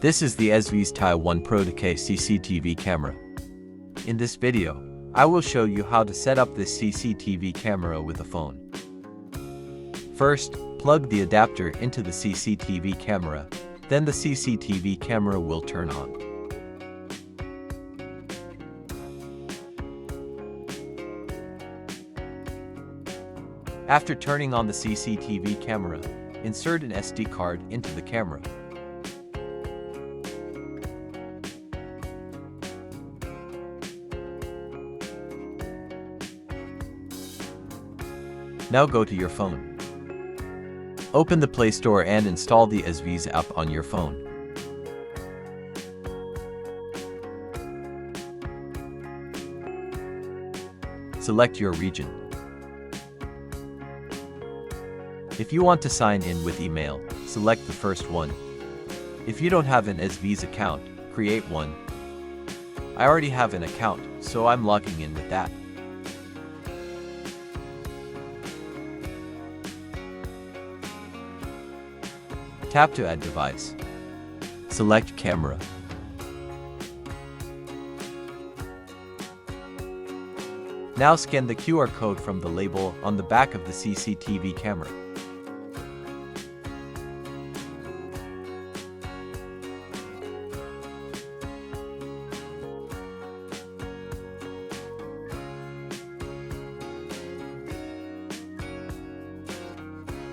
This is the EZVIZ TY1 Pro 2K CCTV camera. In this video, I will show you how to set up this CCTV camera with a phone. First, plug the adapter into the CCTV camera, then the CCTV camera will turn on. After turning on the CCTV camera, insert an SD card into the camera. Now go to your phone. Open the Play Store and install the EZVIZ app on your phone. Select your region. If you want to sign in with email, select the first one. If you don't have an EZVIZ account, create one. I already have an account, so I'm logging in with that. Tap to add device. Select camera. Now scan the QR code from the label on the back of the CCTV camera.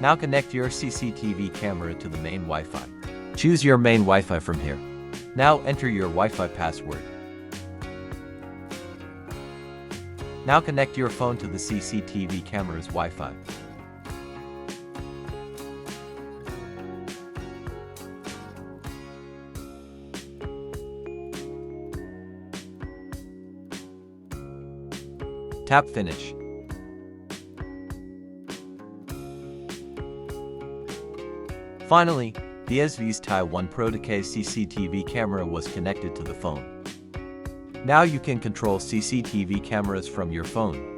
Now connect your CCTV camera to the main Wi-Fi. Choose your main Wi-Fi from here. Now enter your Wi-Fi password. Now connect your phone to the CCTV camera's Wi-Fi. Tap Finish. Finally, the EZVIZ TY1 Pro 2K CCTV camera was connected to the phone. Now you can control CCTV cameras from your phone.